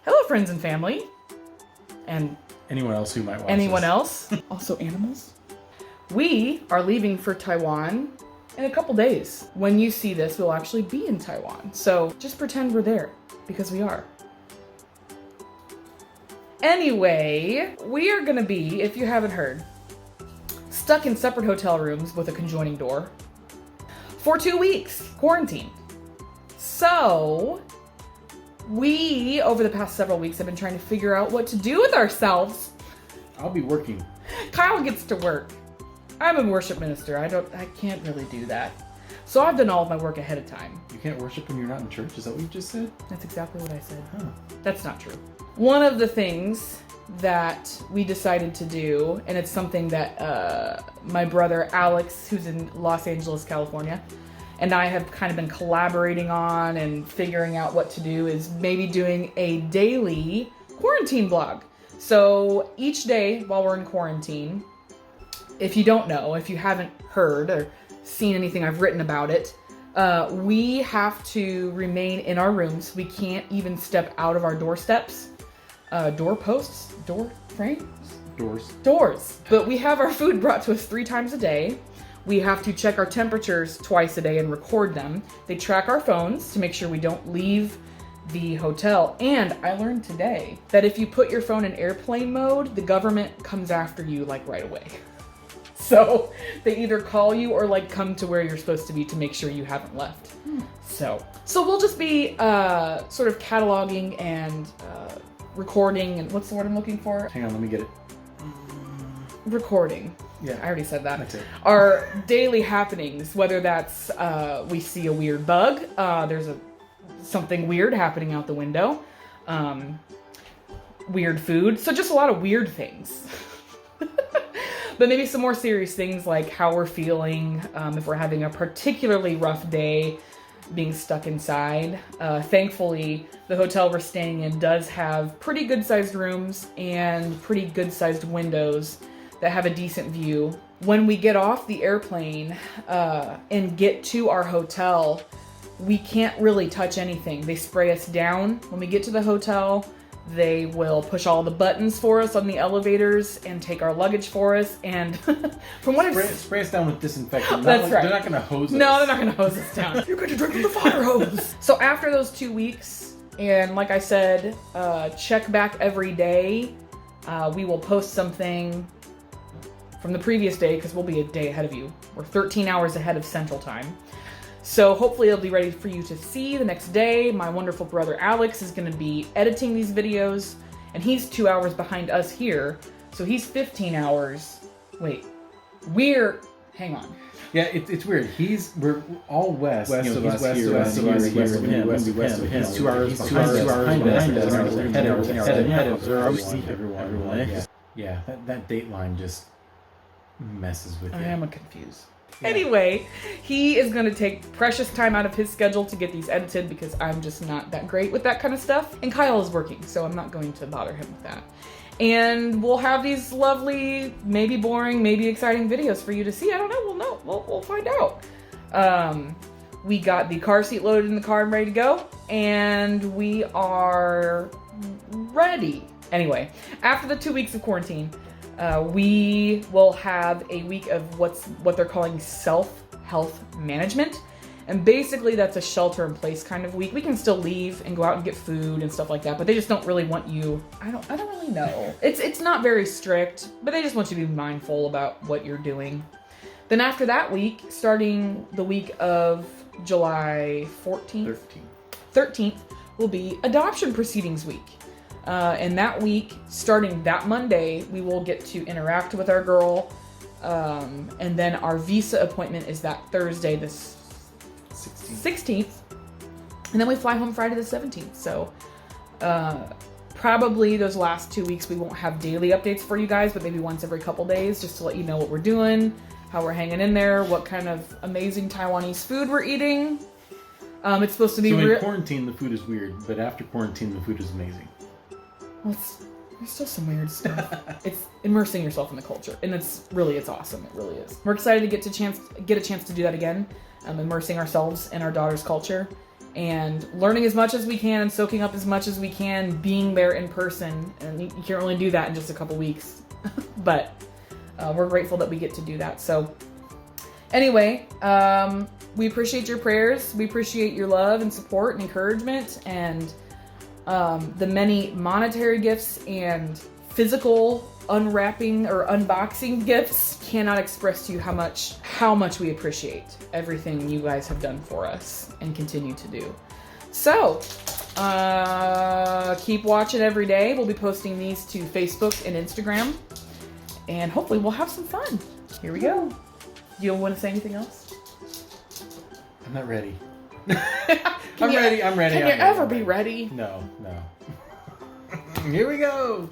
Hello, friends and family. And anyone else who might watch anyone this. else. Also animals. We are leaving for Taiwan in a couple days. When you see this, we'll actually be in Taiwan. So just pretend we're there, because we are. Anyway, we are gonna be, if you haven't heard, stuck in separate hotel rooms with a conjoining door for 2 weeks, quarantine. So we, over the past several weeks, have been trying to figure out what to do with ourselves. I'll be working. Kyle gets to work. I'm a worship minister. I can't really do that. So I've done all of my work ahead of time. You can't worship when you're not in church? Is that what you just said? That's exactly what I said. Huh. That's not true. One of the things that we decided to do, and it's something that my brother Alex, who's in Los Angeles, California, and I have kind of been collaborating on and figuring out what to do, is maybe doing a daily quarantine vlog. So each day while we're in quarantine, if you don't know, if you haven't heard or seen anything I've written about it, we have to remain in our rooms. We can't even step out of our doorsteps, doorposts, door frames? Doors. But we have our food brought to us 3 times a day. We have to check our temperatures twice a day and record them. They track our phones to make sure we don't leave the hotel. And I learned today that if you put your phone in airplane mode, the government comes after you like right away. So they either call you or like come to where you're supposed to be to make sure you haven't left. So we'll just be sort of cataloging and recording, and what's the word I'm looking for? Hang on, let me get it. Recording. Yeah, I already said that. That's it. Our daily happenings, whether that's we see a weird bug, there's something weird happening out the window, weird food. So just a lot of weird things. But maybe some more serious things like how we're feeling, if we're having a particularly rough day being stuck inside. Thankfully, the hotel we're staying in does have pretty good sized rooms and pretty good sized windows that have a decent view. When we get off the airplane and get to our hotel, we can't really touch anything. They spray us down. When we get to the hotel, they will push all the buttons for us on the elevators and take our luggage for us. And from what spray us down with disinfectant. That's right. They're not going to hose us. No, they're not going to hose us down. You're going to drink from the fire hose. So after those 2 weeks, and like I said, check back every day. We will post something from the previous day because we'll be a day ahead of you. We're 13 hours ahead of Central Time. So hopefully it'll be ready for you to see the next day. My wonderful brother Alex is going to be editing these videos, and he's 2 hours behind us here. So he's 15 hours. Wait, hang on. Yeah, it's weird. We're all west. West of us, west here, of us, west of him. He's 2 hours behind us. Ahead of us. Everyone. Yeah, that dateline just messes with you. I am confused. Yeah. Anyway, he is going to take precious time out of his schedule to get these edited because I'm just not that great with that kind of stuff. And Kyle is working, so I'm not going to bother him with that. And we'll have these lovely, maybe boring, maybe exciting videos for you to see. I don't know. We'll know. We'll find out. We got the car seat loaded in the car and ready to go. And we are ready. Anyway, after the 2 weeks of quarantine, we will have a week of what they're calling self-health management. And basically that's a shelter-in-place kind of week. We can still leave and go out and get food and stuff like that, but they just don't really want you, I don't really know. It's not very strict, but they just want you to be mindful about what you're doing. Then after that week, starting the week of July 13th will be adoption proceedings week. And that week, starting that Monday, we will get to interact with our girl. And then our visa appointment is that Thursday, the 16th. And then we fly home Friday the 17th. So probably those last 2 weeks, we won't have daily updates for you guys, but maybe once every couple days just to let you know what we're doing, how we're hanging in there, what kind of amazing Taiwanese food we're eating. It's supposed to be... So in quarantine, the food is weird, but after quarantine, the food is amazing. Well, there's still some weird stuff. It's immersing yourself in the culture, and it's awesome. It really is. We're excited to get a chance to do that again, immersing ourselves in our daughter's culture, and learning as much as we can, soaking up as much as we can, being there in person. And you can only do that in just a couple weeks. But we're grateful that we get to do that. So anyway, we appreciate your prayers. We appreciate your love and support and encouragement, and the many monetary gifts and physical unwrapping or unboxing gifts. Cannot express to you how much we appreciate everything you guys have done for us and continue to do. So keep watching every day. We'll be posting these to Facebook and Instagram, and hopefully we'll have some fun. Here we go. You don't want to say anything else? I'm not ready. I'm ready. Can you ever be ready? No. Here we go.